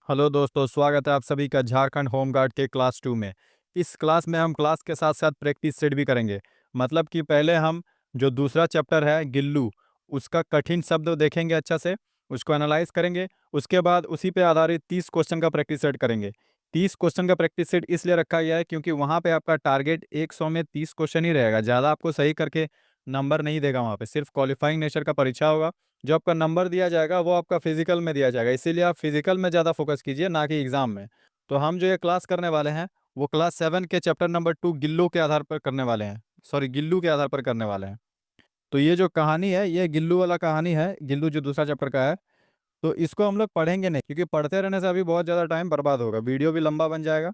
Hello दोस्तों, स्वागत है आप सभी का झारखंड होमगार्ड के क्लास 2 में। इस क्लास में हम क्लास के साथ साथ प्रैक्टिस सेट भी करेंगे। मतलब कि पहले हम जो दूसरा चैप्टर है गिल्लू, उसका कठिन शब्द देखेंगे अच्छा से, उसको एनालाइज करेंगे। उसके बाद उसी पे आधारित 30 क्वेश्चन का प्रैक्टिस सेट करेंगे। 30 क्वेश्चन का प्रैक्टिस सेट इसलिए रखा गया है क्योंकि वहाँ पे आपका टारगेट 100 में 30 क्वेश्चन ही रहेगा। ज़्यादा आपको सही करके नंबर नहीं देगा, वहाँ पे सिर्फ क्वालिफाइंग नेचर का परीक्षा होगा। जो आपका नंबर दिया जाएगा वो आपका फिजिकल में दिया जाएगा, इसीलिए आप फिजिकल में ज़्यादा फोकस कीजिए, ना कि एग्जाम में। तो हम जो ये क्लास करने वाले हैं वो क्लास 7 के चैप्टर नंबर 2 गिल्लू के आधार पर करने वाले हैं। सॉरी, गिल्लू के आधार पर करने वाले हैं। तो ये जो कहानी है ये गिल्लू वाला कहानी है, गिल्लू जो दूसरा चैप्टर का है। तो इसको हम लोग पढ़ेंगे नहीं, क्योंकि पढ़ते रहने से अभी बहुत ज़्यादा टाइम बर्बाद होगा, वीडियो भी लंबा बन जाएगा।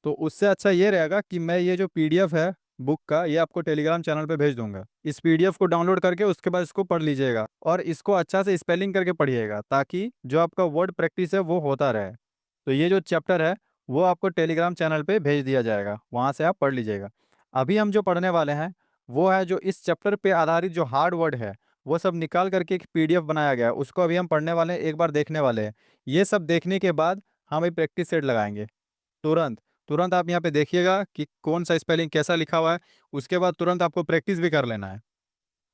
तो उससे अच्छा ये रहेगा कि मैं ये जो पीडीएफ है बुक का, ये आपको टेलीग्राम चैनल पे भेज दूंगा। इस पीडीएफ को डाउनलोड करके उसके बाद इसको पढ़ लीजिएगा और इसको अच्छा से स्पेलिंग करके पढ़िएगा, ताकि जो आपका वर्ड प्रैक्टिस है वो होता रहे। तो ये जो चैप्टर है वो आपको टेलीग्राम चैनल पे भेज दिया जाएगा, वहाँ से आप पढ़ लीजिएगा। अभी हम जो पढ़ने वाले हैं वो है जो इस चैप्टर पे आधारित जो हार्ड वर्ड है वो सब निकाल करके एक पीडीएफ बनाया गया है, उसको अभी हम पढ़ने वाले हैं, एक बार देखने वाले हैं। ये सब देखने के बाद हम एक प्रैक्टिस सेट लगाएंगे। तुरंत तुरंत आप यहाँ पे देखिएगा कि कौन सा स्पेलिंग कैसा लिखा हुआ है। उसके बाद तुरंत आपको प्रैक्टिस भी कर लेना है,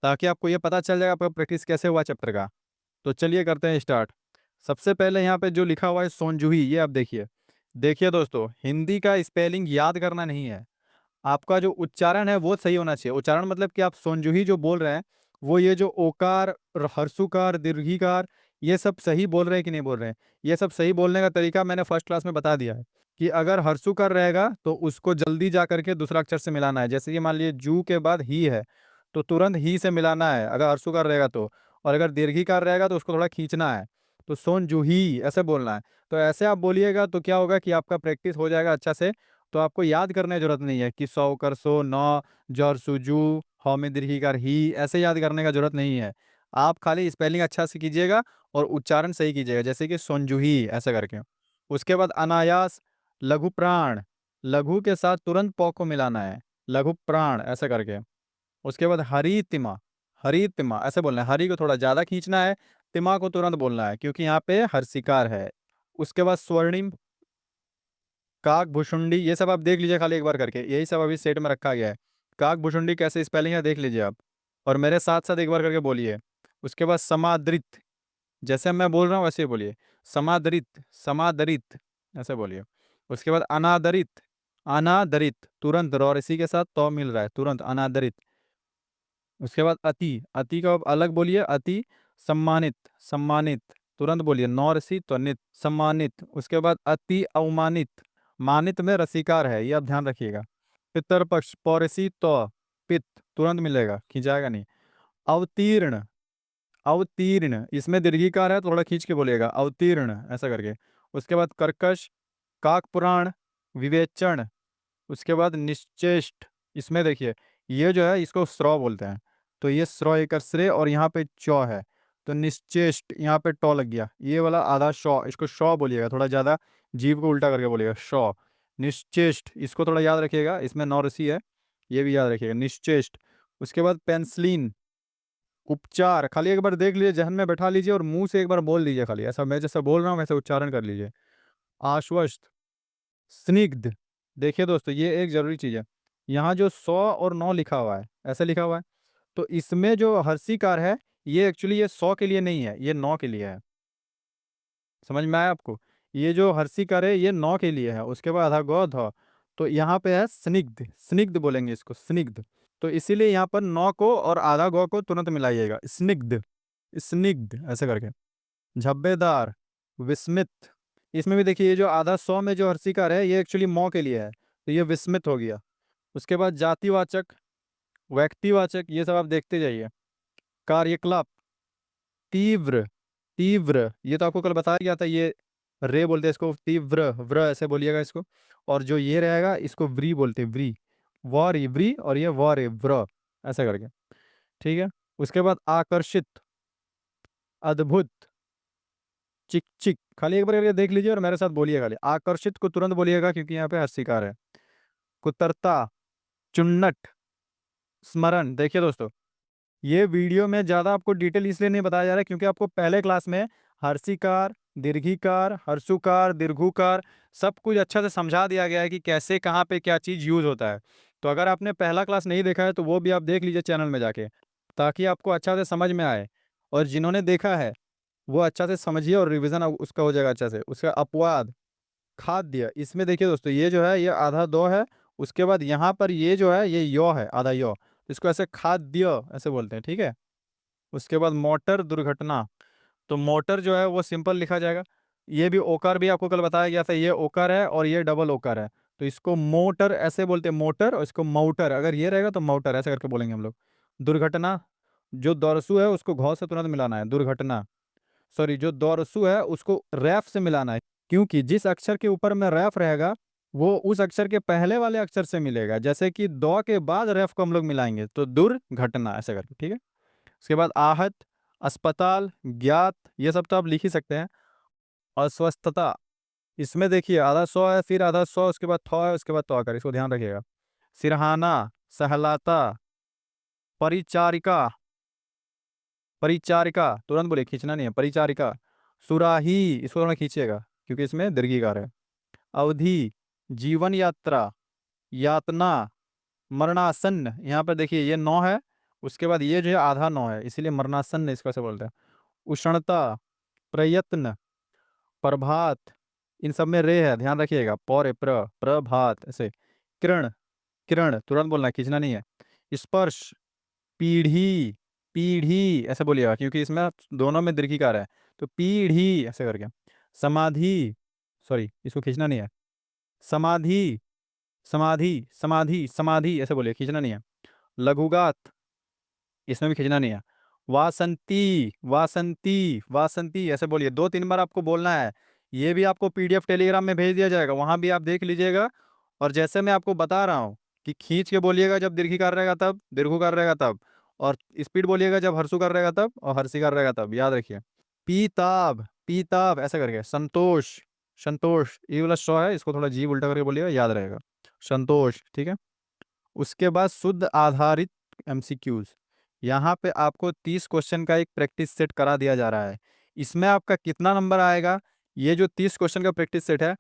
ताकि आपको ये पता चल जाएगा आपका प्रैक्टिस कैसे हुआ चैप्टर का। तो चलिए करते हैं स्टार्ट। सबसे पहले यहाँ पे जो लिखा हुआ है सोनजूही, ये आप देखिए। देखिए दोस्तों, हिंदी का स्पेलिंग याद करना नहीं है, आपका जो उच्चारण है वो सही होना चाहिए। उच्चारण मतलब कि आप सोनजूही जो बोल रहे हैं वो ये जो ओकार और हर्षुकार दीर्घिकार, ये सब सही बोल रहे हैं कि नहीं बोल रहे हैं। ये सब सही बोलने का तरीका मैंने फर्स्ट क्लास में बता दिया है कि अगर हर्षुकार रहेगा तो उसको जल्दी जा करके दूसरा अक्षर से मिलाना है। जैसे कि मान लीजिए जू के बाद ही है तो तुरंत ही से मिलाना है अगर हर्षुकार रहेगा तो। और अगर दीर्घिकार रहेगा तो उसको थोड़ा खींचना है। तो सोनजूही ऐसे बोलना है। तो ऐसे आप बोलिएगा तो क्या होगा कि आपका प्रैक्टिस हो जाएगा अच्छा से। तो आपको याद करने की जरूरत नहीं है कि सौ कर सो नौ, जर सुजू, हौ में दीर्घी कर ही, ऐसे याद करने का जरूरत नहीं है। आप खाली स्पेलिंग अच्छा से कीजिएगा और उच्चारण सही कीजिएगा, जैसे कि सोंजुही ऐसा करके। उसके बाद अनायास, लघु प्राण, लघु के साथ तुरंत पौ को मिलाना है, लघु प्राण ऐसा करके। उसके बाद हरितिमा, हरितिमा ऐसे बोलना है, हरि को थोड़ा ज्यादा खींचना है, तिमा को तुरंत बोलना है क्योंकि यहाँ पे हर्षिकार है। उसके बाद स्वर्णिम, काक भुषुंडी, ये सब आप देख लीजिए खाली एक बार करके, यही सब अभी सेट में रखा गया है। काक भुषुंडी कैसे स्पेलिंग है देख लीजिए आप, और मेरे साथ साथ एक बार करके बोलिए। उसके बाद समादृत, जैसे मैं बोल रहा हूँ वैसे ही बोलिए। समादरित, समादरित ऐसे बोलिए। उसके बाद अनादरित, अनादरित तुरंत रौ और इसी के साथ तो मिल रहा है, तुरंत अनादरित। उसके बाद अति, अति का आप अलग बोलिए, अति। सम्मानित, सम्मानित तुरंत बोलिए, नौ रसी तो नित, सम्मानित। उसके बाद अति अवमानित, मानित में रसीकार है, ये आप ध्यान रखिएगा। पितरपक्ष, पौरसी तो पित तुरंत मिलेगा, खिंचाएगा नहीं। अवतीर्ण, अवतीर्ण इसमें दीर्घिकार है, थोड़ा खींच के बोलिएगा, अवतीर्ण ऐसा करके। उसके बाद कर्कश, काक पुराण, विवेचन। उसके बाद निश्चेष्ट, इसमें देखिए ये जो है इसको स्रौ बोलते हैं, तो ये स्रौ एक श्रेय और यहाँ पे चौ है, तो निश्चेष्ट यहाँ पे टौ लग गया, ये वाला आधा शौ, इसको शौ बोलिएगा, थोड़ा ज्यादा जीभ को उल्टा करके बोलिएगा, शौ। निश्चेष्ट इसको थोड़ा याद रखिएगा, इसमें नौ रसी है, ये भी याद रखिएगा, निश्चेष्ट। उसके बाद पेंसिलीन, उपचार खाली एक बार देख लीजिए, जहन में बैठा लीजिए और मुंह से एक बार बोल लीजिए, खाली ऐसा मैं जैसा बोल रहा हूँ वैसे उच्चारण कर लीजिए। आश्वस्त, स्निग्ध। देखिए दोस्तों, ये एक जरूरी चीज है, यहाँ जो 100 और 9 लिखा हुआ है, ऐसे लिखा हुआ है, तो इसमें जो हर्षिकार है ये एक्चुअली ये 100 के लिए नहीं है, ये 9 के लिए है। समझ में आया आपको? ये जो हर्षिकार है ये 9 के लिए है। उसके बाद गौ ध, तो यहाँ पे है स्निग्ध, स्निग्ध बोलेंगे इसको, स्निग्ध। तो इसीलिए यहाँ पर 9 को और आधा गौ को तुरंत मिलाइएगा, स्निग्ध, स्निग्ध ऐसे करके। झब्बेदार, विस्मित, इसमें भी देखिए ये जो आधा 100 में जो हर्षिकार है ये एक्चुअली मौ के लिए है, तो ये विस्मित हो गया। उसके बाद जातिवाचक, व्यक्तिवाचक, ये सब आप देखते जाइए। कार्यकलाप, तीव्र, तीव्र ये तो आपको कल बताया गया था, ये रे बोलते हैं इसको, तीव्र व्र ऐसे बोलिएगा इसको। और जो ये रहेगा इसको व्री बोलते हैं, व्री, वॉर व्री, और ये वॉर व्र ऐसा करके। ठीक है। उसके बाद आकर्षित, अद्भुत, चिक चिक, खाली एक बार करके देख लीजिए और मेरे साथ बोलिए, खाली आकर्षित को तुरंत बोलिएगा क्योंकि यहाँ पे हर्षिकार है। कुतरता, चुन्नट, स्मरण। देखिए दोस्तों, ये वीडियो में ज्यादा आपको डिटेल इसलिए नहीं बताया जा रहा है क्योंकि आपको पहले क्लास में हर्षिकार, दीर्घिकार, हर्षुकार, दीर्घुकार, सब कुछ अच्छा से समझा दिया गया है कि कैसे कहाँ पे क्या चीज़ यूज़ होता है। तो अगर आपने पहला क्लास नहीं देखा है तो वो भी आप देख लीजिए चैनल में जाके, ताकि आपको अच्छा से समझ में आए। और जिन्होंने देखा है वो अच्छा से समझिए और रिवीजन उसका हो जाएगा अच्छा से। उसका अपवाद, खाद्य, इसमें देखिए दोस्तों, ये जो है ये आधा दो है, उसके बाद यहाँ पर ये जो है ये यो है, आधा यो, तो इसको ऐसे खाद्य ऐसे बोलते हैं, ठीक है। उसके बाद मोटर दुर्घटना, तो मोटर जो है वो सिंपल लिखा जाएगा। ये भी ओकार भी आपको कल बताया गया था, ये ओकार है और ये डबल ओकार है, तो इसको मोटर ऐसे बोलते हैं, मोटर, और इसको मोटर, अगर ये रहेगा तो मोटर ऐसे करके बोलेंगे हम लोग। दुर्घटना, जो दौरसू है उसको घौ से तुरंत मिलाना है, दुर्घटना। सॉरी, जो दौरसू है उसको रैफ से मिलाना है, क्योंकि जिस अक्षर के ऊपर में रैफ रहेगा वो उस अक्षर के पहले वाले अक्षर से मिलेगा। जैसे कि दौ के बाद रैफ को हम लोग मिलाएंगे तो दुर्घटना ऐसे करके, ठीक है। उसके बाद आहत, अस्पताल, ज्ञात, ये सब तो आप लिख ही सकते हैं। अस्वस्थता, इसमें देखिए आधा सौ है, फिर आधा सौ, उसके बाद थौ है, उसके बाद तो आकर, इसको ध्यान रखिएगा। सिरहाना, सहलाता, परिचारिका, परिचारिका, तुरंत बोले, खींचना नहीं है, परिचारिका। सुराही, इसको थोड़ा खींचिएगा क्योंकि इसमें दीर्घिकार है। अवधि, जीवन यात्रा, यातना, मरणासन्न, यहाँ पर देखिए ये नौ है, उसके बाद ये जो है आधा नौ है, इसीलिए मरणासन्न इसको ऐसे बोलते हैं। उष्णता, प्रयत्न, प्रभात, इन सब में रे है, ध्यान रखिएगा, पौरे प्रभात ऐसे। किरण, किरण, तुरंत बोलना है, खींचना नहीं है। स्पर्श, पीढ़ी, पीढ़ी ऐसे बोलिएगा क्योंकि इसमें दोनों में दीर्घिकार है, तो पीढ़ी ऐसे करके। समाधि, सॉरी इसको खींचना नहीं है। समाधि, समाधि, समाधि, समाधि ऐसे बोलिए, खींचना नहीं है। लघुगात, इसमें भी खींचना नहीं है। वासंती, वासंती, वासंती ऐसे बोलिए, 2-3 बार आपको बोलना है। ये भी आपको पीडीएफ टेलीग्राम में भेज दिया जाएगा, वहां भी आप देख लीजिएगा। और जैसे मैं आपको बता रहा हूँ कि खींच के बोलिएगा जब दीर्घिकार रहेगा तब, दीर्घुकार रहेगा तब, और स्पीड बोलिएगा जब हर्षुकार रहेगा तब, और हर्षिकार रहेगा तब, याद रखिए। पीताब, पीताब ऐसे करके। संतोष, संतोष, ये वाला शौ है, इसको थोड़ा जीभ उल्टा करके बोलिएगा, याद रहेगा। संतोष, ठीक है। उसके बाद शुद्ध आधारित एमसीक्यूज, यहाँ पे आपको 30 क्वेश्चन का एक प्रैक्टिस सेट करा दिया जा रहा है। इसमें आपका कितना नंबर आएगा, ये जो 30 क्वेश्चन का प्रैक्टिस सेट है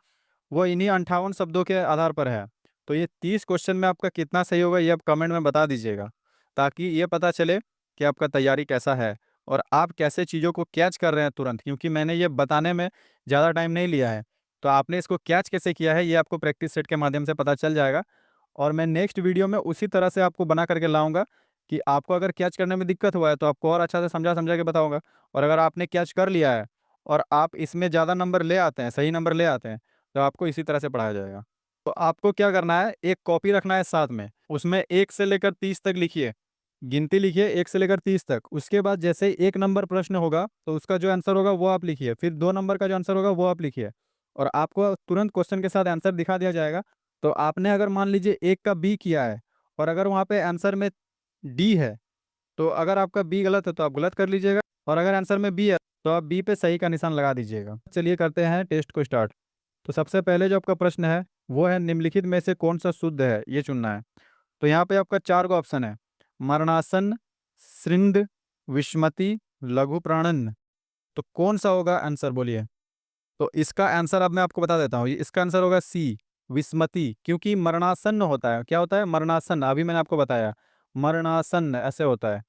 वो इन्हीं 58 शब्दों के आधार पर है। तो ये 30 क्वेश्चन में आपका कितना सही होगा ये आप कमेंट में बता दीजिएगा, ताकि ये पता चले कि आपका तैयारी कैसा है और आप कैसे चीज़ों को कैच कर रहे हैं तुरंत, क्योंकि मैंने ये बताने में ज़्यादा टाइम नहीं लिया है। तो आपने इसको कैच कैसे किया है ये आपको प्रैक्टिस सेट के माध्यम से पता चल जाएगा। और मैं नेक्स्ट वीडियो में उसी तरह से आपको बना करके लाऊंगा कि आपको अगर कैच करने में दिक्कत हुआ है तो आपको और अच्छा से समझा समझा के बताऊंगा। और अगर आपने कैच कर लिया है और आप इसमें ज़्यादा नंबर ले आते हैं, सही नंबर ले आते हैं, तो आपको इसी तरह से पढ़ाया जाएगा। तो आपको क्या करना है, एक कॉपी रखना है साथ में, उसमें 1 से लेकर 30 तक लिखिए, गिनती लिखिए 1 से लेकर 30 तक। उसके बाद जैसे 1 नंबर प्रश्न होगा तो उसका जो आंसर होगा वो आप लिखिए, फिर 2 नंबर का जो आंसर होगा वो आप लिखिए, और आपको तुरंत क्वेश्चन के साथ आंसर दिखा दिया जाएगा। तो आपने अगर मान लीजिए एक का बी किया है और अगर वहाँ पे आंसर में डी है, तो अगर आपका बी गलत है तो आप गलत कर लीजिएगा, और अगर आंसर में बी है तो आप बी पे सही का निशान लगा दीजिएगा। चलिए करते हैं टेस्ट को स्टार्ट। तो सबसे पहले जो आपका प्रश्न है वो है, निम्नलिखित में से कौन सा शुद्ध है, ये चुनना है। तो यहाँ पे आपका 4 गो ऑप्शन है, मरणासन, सृंद, विस्मति, लघु प्राणन। तो कौन सा होगा आंसर, बोलिए। तो इसका आंसर अब मैं आपको बता देता हूँ, इसका आंसर होगा सी, विस्मति, क्योंकि मरणासन्न होता है। क्या होता है, मरणासन्न, अभी मैंने आपको बताया, मरणासन्न ऐसे होता है।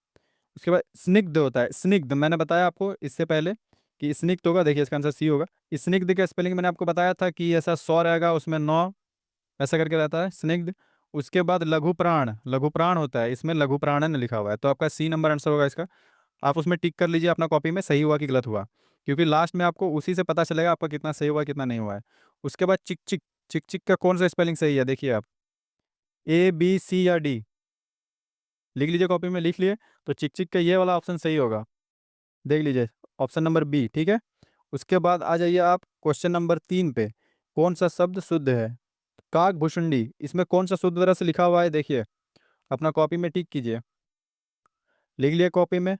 उसके बाद स्निग्ध होता है, स्निग्ध मैंने बताया आपको इससे पहले कि स्निग्ध होगा, देखिए इसका आंसर सी होगा। स्निग्ध का स्पेलिंग मैंने आपको बताया था कि ऐसा सौ रहेगा, उसमें नौ ऐसा करके रहता है, स्निग्ध। उसके बाद लघु प्राण, लघु प्राण होता है, इसमें लघु प्राणन लिखा हुआ है, तो आपका सी नंबर आंसर होगा इसका। आप उसमें टिक कर लीजिए अपना कॉपी में, सही हुआ कि गलत हुआ, क्योंकि लास्ट में आपको उसी से पता चलेगा आपका कितना सही हुआ कितना नहीं हुआ है। उसके बाद चिक चिक, चिक चिक का कौन सा स्पेलिंग सही है, देखिए आप, ए बी सी या डी, लिख लीजिए कॉपी में, लिख लिए। तो चिक चिक का ये वाला ऑप्शन सही होगा, देख लीजिए, ऑप्शन नंबर बी, ठीक है। उसके बाद आ जाइए आप क्वेश्चन नंबर 3 पे, कौन सा शब्द शुद्ध है। काक भुषुंडी, इसमें कौन सा शुद्ध तरह से लिखा हुआ है, देखिए अपना कॉपी में टिक कीजिए, लिख लिए कॉपी में।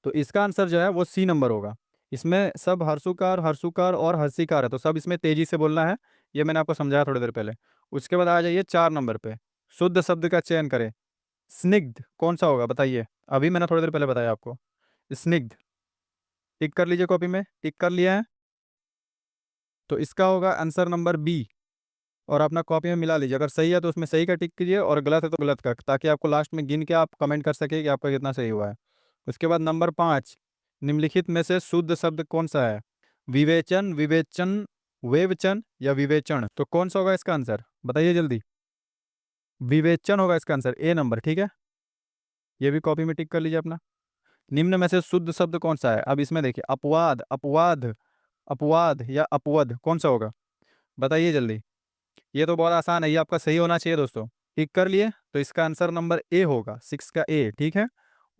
तो इसका आंसर जो है वो सी नंबर होगा। इसमें सब हर्षुकार, हर्षुकार और हर्षिकार है, तो सब इसमें तेजी से बोलना है, ये मैंने आपको समझाया थोड़ी देर पहले। उसके बाद आ जाइए 4 नंबर पे, शुद्ध शब्द का चयन करें। स्निग्ध कौन सा होगा बताइए, अभी मैंने थोड़ी देर पहले बताया आपको, स्निग्ध। टिक कर लीजिए, कॉपी में टिक कर लिया है। तो इसका होगा आंसर नंबर बी। और अपना कॉपी में मिला लीजिए, अगर सही है तो उसमें सही का टिक कीजिए और गलत है तो गलत का, ताकि आपको लास्ट में गिन के आप कमेंट कर सके कि आपका कितना सही हुआ है। उसके बाद नंबर 5, निम्नलिखित में से शुद्ध शब्द कौन सा है? विवेचन, विवेचन, वेवचन या विवेचन, तो कौन सा होगा इसका आंसर? बताइए जल्दी। विवेचन होगा इसका आंसर, ए नंबर, ठीक है। ये भी कॉपी में टिक कर लीजिए अपना। निम्न में से शुद्ध शब्द कौन सा है? अब इसमें देखिए, अपवाद, अपवाद, अपवाद या अपवद, कौन सा होगा? बताइए जल्दी। ये तो बहुत आसान है, ये आपका सही होना चाहिए दोस्तों। टिक कर लिए, तो इसका आंसर नंबर ए होगा, 6 का ए, ठीक है।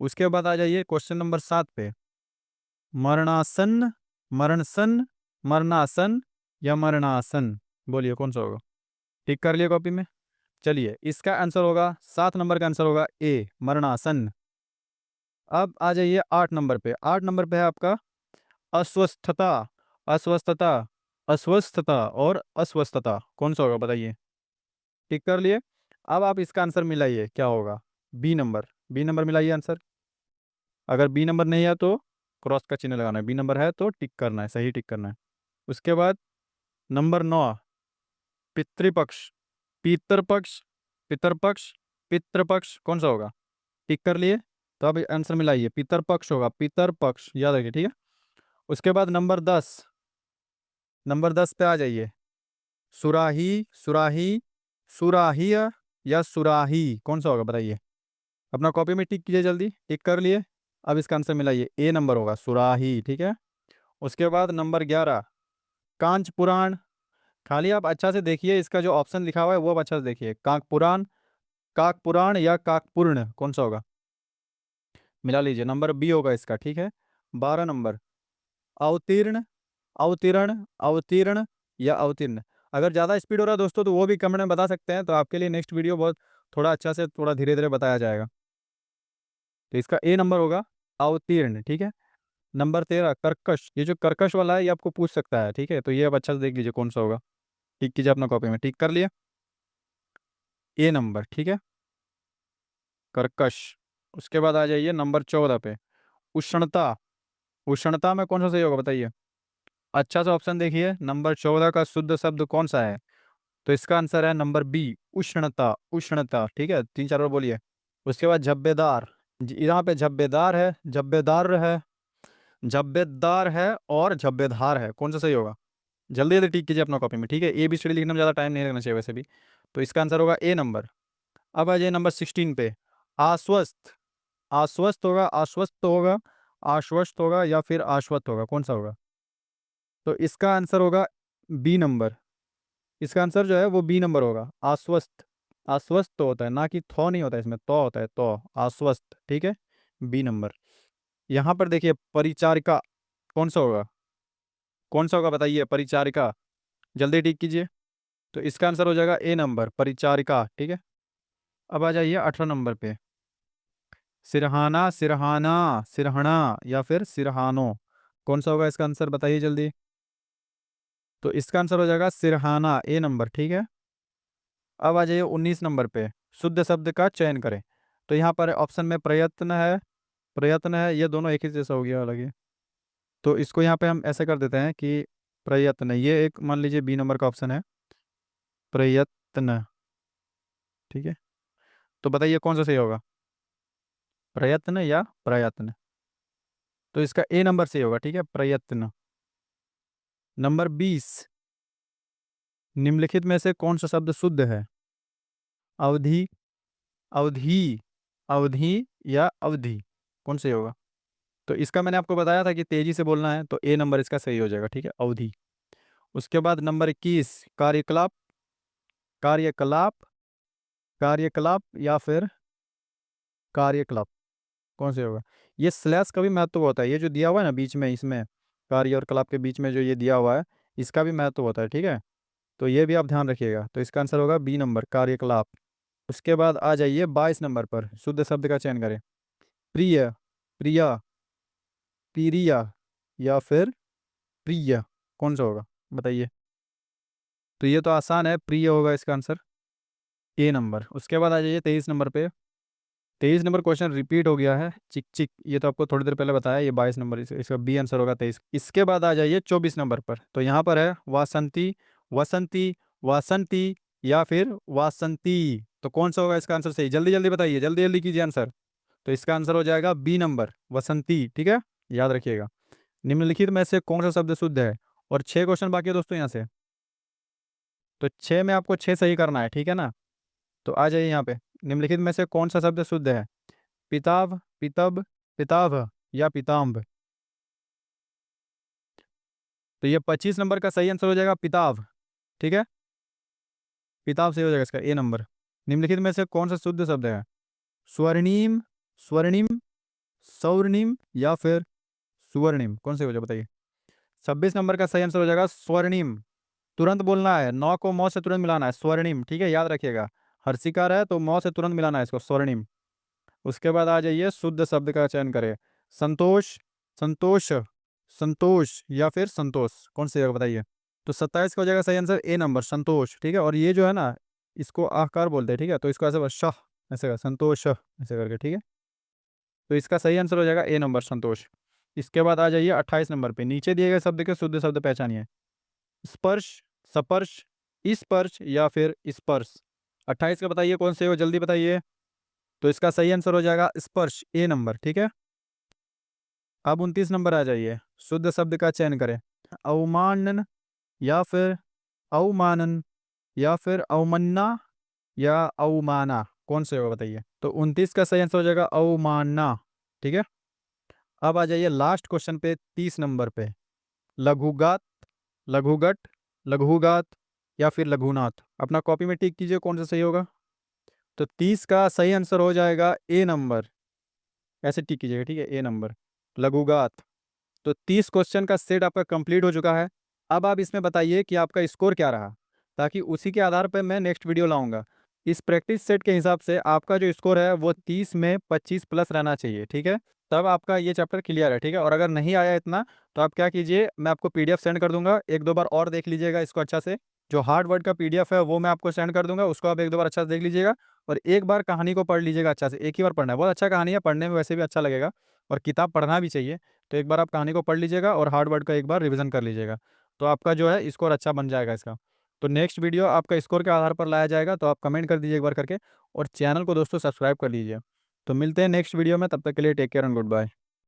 उसके बाद आ जाइए क्वेश्चन नंबर 7 पे। मरणासन, मरणसन, मरणासन या मरणासन, बोलिए कौन सा होगा? टिक कर लिए कॉपी में। चलिए, इसका आंसर होगा 7 नंबर का आंसर होगा ए, मरणासन। अब आ जाइए 8 नंबर पे। 8 नंबर पे है आपका अस्वस्थता, अस्वस्थता, अस्वस्थता और अस्वस्थता, कौन सा होगा बताइए? टिक कर लिए। अब आप इसका आंसर मिलाइए, क्या होगा? बी नंबर, बी नंबर मिलाइए आंसर। अगर बी नंबर नहीं है तो क्रॉस का चिन्ह लगाना है, बी नंबर है तो टिक करना है, सही टिक करना है। उसके बाद नंबर 9, पितृपक्ष, पितरपक्ष, पितरपक्ष, पितृपक्ष, कौन सा होगा? टिक कर लिए। तो अब आंसर मिलाइए, पितरपक्ष होगा, पितरपक्ष, याद रखिए, ठीक है। उसके बाद नंबर 10, नंबर 10 पे आ जाइए। सुराही, सुराही, सुराहिया या सुराही, कौन सा होगा बताइए? अपना कॉपी में टिक कीजिए जल्दी, टिक कर लिए। अब इसका आंसर मिलाइए, ए नंबर होगा, सुराही, ठीक है। उसके बाद नंबर 11, कांच पुराण। खाली आप अच्छा से देखिए, इसका जो ऑप्शन लिखा हुआ है वो आप अच्छा से देखिए, काक पुराण, काक पुराण या काकपूर्ण, कौन सा होगा? मिला लीजिए, नंबर बी होगा इसका, ठीक है। 12 नंबर, अवतीर्ण, अवतीर्ण, अवतीर्ण या अवतीर्ण। अगर ज़्यादा स्पीड हो रहा है दोस्तों तो वो भी कमेंट में बता सकते हैं, तो आपके लिए नेक्स्ट वीडियो बहुत थोड़ा अच्छा से थोड़ा धीरे धीरे बताया जाएगा। तो इसका ए नंबर होगा, अवतीर्ण, ठीक है। नंबर 13, कर्कश। ये जो कर्कश वाला है ये आपको पूछ सकता है, ठीक है, तो ये आप अच्छा से देख लीजिए कौन सा होगा। टिक कीजिए अपना कॉपी में, टिक कर लिया, ए नंबर, ठीक है, कर्कश। उसके बाद आ जाइए नंबर 14 पे, उष्णता। उष्णता में कौन सा सही होगा बताइए? अच्छा सा ऑप्शन देखिए, नंबर 14 का शुद्ध शब्द कौन सा है? तो इसका आंसर है नंबर बी, उष्णता, उष्णता, ठीक है, 3 4 बार बोलिए। उसके बाद झब्बेदार, यहाँ पे झब्बेदार है, झब्बेदार है, झब्बेदार है और झब्बेदार है, कौन सा सही होगा? जल्दी जल्दी टिक कीजिए अपना कॉपी में, ठीक है। ए बी सी डी लिखने में ज़्यादा टाइम नहीं लगना चाहिए वैसे भी। तो इसका आंसर होगा ए नंबर। अब आ जाइए नंबर 16 पे, आश्वस्त। आश्वस्त होगा, आश्वस्त होगा, आश्वस्त होगा या फिर आश्वस्त होगा, कौन सा होगा? तो इसका आंसर होगा बी नंबर। इसका आंसर जो है वो बी नंबर होगा, आश्वस्त। आश्वस्त तो होता है ना, कि थौ नहीं होता है, इसमें तो होता है, तो आश्वस्त, ठीक है, बी नंबर। यहाँ पर देखिए, परिचारिका, कौन सा होगा? कौन सा होगा बताइए, परिचारिका, जल्दी टिक कीजिए। तो इसका आंसर हो जाएगा ए नंबर, परिचारिका, ठीक है। अब आ जाइए 18 नंबर पे, सिरहाना, सिरहाना, सिरहना या फिर सिरहानो, कौन सा होगा इसका आंसर बताइए जल्दी। तो इसका आंसर हो जाएगा सिरहाना, ए नंबर, ठीक है। अब आ जाइए 19 नंबर पे, शुद्ध शब्द का चयन करें। तो यहाँ पर ऑप्शन में प्रयत्न है, प्रयत्न है, ये दोनों एक ही जैसा हो गया अलग ही। तो इसको यहाँ पे हम ऐसे कर देते हैं कि प्रयत्न, ये एक मान लीजिए बी नंबर का ऑप्शन है, प्रयत्न, ठीक है। तो बताइए कौन सा सही होगा, प्रयत्न या प्रयत्न? तो इसका ए नंबर सही होगा, ठीक है, प्रयत्न। नंबर 20, निम्नलिखित में से कौन सा शब्द शुद्ध है? अवधि, अवधि, अवधि या अवधि, कौन सही होगा? तो इसका मैंने आपको बताया था कि तेजी से बोलना है, तो ए नंबर इसका सही हो जाएगा, ठीक है, अवधि। उसके बाद नंबर 21, कार्यकलाप, कार्यकलाप, कार्यकलाप या फिर कार्यकलाप, कौन से होगा? ये स्लैश का भी महत्व होता है, ये जो दिया हुआ है ना बीच में, इसमें कार्य और कलाप के बीच में जो ये दिया हुआ है, इसका भी महत्व होता है, ठीक है। तो ये भी आप ध्यान रखिएगा। तो इसका आंसर होगा बी नंबर, कार्यकलाप। उसके बाद आ जाइए 22 नंबर पर, शुद्ध शब्द का चयन करें। प्रिय, प्रिया, प्रिया या फिर प्रिय, कौन सा होगा बताइए? तो ये तो आसान है, प्रिय होगा इसका आंसर, ए नंबर। उसके बाद आ जाइए 23 नंबर पे, 23 नंबर क्वेश्चन रिपीट हो गया है, चिक चिक, ये तो आपको थोड़ी देर पहले बताया, ये 22 नंबर, इसका बी आंसर होगा 23। इसके बाद आ जाइए 24 नंबर पर। तो यहाँ पर है वासंती, वसंती, वासंती या फिर वासंती। तो कौन सा होगा इसका आंसर सही? जल्दी जल्दी बताइए, जल्दी जल्दी कीजिए आंसर। तो इसका आंसर हो जाएगा बी नंबर, वसंती। ठीक है, याद रखिएगा। निम्नलिखित में से कौन सा शब्द शुद्ध है? और 6 क्वेश्चन बाकी है दोस्तों यहाँ से। तो 6 में आपको 6 सही करना है, ठीक है ना? तो आ जाइए यहाँ पे। निम्नलिखित में से कौन सा शब्द शुद्ध है? पिताव, पितब, पिताभ या पिताम्ब? तो ये 25 नंबर का सही आंसर हो जाएगा पिताव। ठीक है, पिताव सही हो जाएगा इसका, ए नंबर। निम्नलिखित में से कौन सा शुद्ध शब्द है? स्वर्णिम, स्वर्णिम, सौर्णिम या फिर सुवर्णिम? कौन से हो जाए बताइए। 26 नंबर का सही आंसर हो जाएगा स्वर्णिम। तुरंत बोलना है, नौ को मौ से तुरंत मिलाना है, स्वर्णिम। ठीक है, याद रखिएगा। हर्षिकार है तो मौ से तुरंत मिलाना है इसको, स्वर्णिम। उसके बाद आ जाइए शुद्ध शब्द का चयन करें। संतोष, संतोष, संतोष या फिर संतोष? कौन सी जगह बताइए। तो 27 का हो जाएगा सही आंसर, ए नंबर, संतोष। ठीक है, और ये जो है ना, इसको आकार बोलते हैं। ठीक है, तो इसको ऐसे शाह, ऐसे कर, संतोष ऐसे करके। ठीक है, तो इसका सही आंसर हो जाएगा ए नंबर, संतोष। इसके बाद आ जाइए 28 नंबर पे। नीचे दिए गए शब्द के शुद्ध शब्द पहचानिए। स्पर्श, स्पर्श, स्पर्श या फिर स्पर्श? 28 का बताइए कौन से हो, जल्दी बताइए। तो इसका सही आंसर हो जाएगा स्पर्श, ए नंबर। ठीक है, अब 29 नंबर आ जाइए। शुद्ध शब्द का चयन करें। अवमानन या फिर अवमानन या फिर अवमन्ना या अवमाना? कौन से होगा बताइए। तो 29 का सही आंसर हो जाएगा अवमानना। ठीक है, अब आ जाइए लास्ट क्वेश्चन पे, 30 नंबर पे। लघुगात, लघुगट, लघुगात या फिर लघुनाथ? अपना कॉपी में टिक कीजिए कौन सा सही होगा। तो 30 का सही आंसर हो जाएगा ए नंबर, ऐसे टिक कीजिएगा। ठीक है, ए नंबर, लघुगात। तो 30 क्वेश्चन का सेट आपका कंप्लीट हो चुका है। अब आप इसमें बताइए कि आपका स्कोर क्या रहा, ताकि उसी के आधार पर मैं नेक्स्ट वीडियो लाऊंगा। इस प्रैक्टिस सेट के हिसाब से आपका जो स्कोर है वो 30 में 25 प्लस रहना चाहिए। ठीक है, तब आपका ये चैप्टर क्लियर है। ठीक है, और अगर नहीं आया इतना, तो आप क्या कीजिए, मैं आपको पीडीएफ सेंड कर दूंगा, एक दो बार और देख लीजिएगा इसको अच्छा से। जो हार्ड वर्ड का पीडीएफ है वो मैं आपको सेंड कर दूंगा, उसको आप एक दो बार अच्छा से देख लीजिएगा। और एक बार कहानी को पढ़ लीजिएगा अच्छा से, एक ही बार पढ़ना है, बहुत अच्छा कहानी है, पढ़ने में वैसे भी अच्छा लगेगा, और किताब पढ़ना भी चाहिए। तो एक बार आप कहानी को पढ़ लीजिएगा और हार्ड वर्ड का एक बार रिवीजन कर लीजिएगा, तो आपका जो है स्कोर अच्छा बन जाएगा इसका। तो नेक्स्ट वीडियो आपका स्कोर के आधार पर लाया जाएगा, तो आप कमेंट कर दीजिए एक बार करके, और चैनल को दोस्तों सब्सक्राइब कर लीजिए। तो मिलते हैं नेक्स्ट वीडियो में, तब तक के लिए take care and good bye.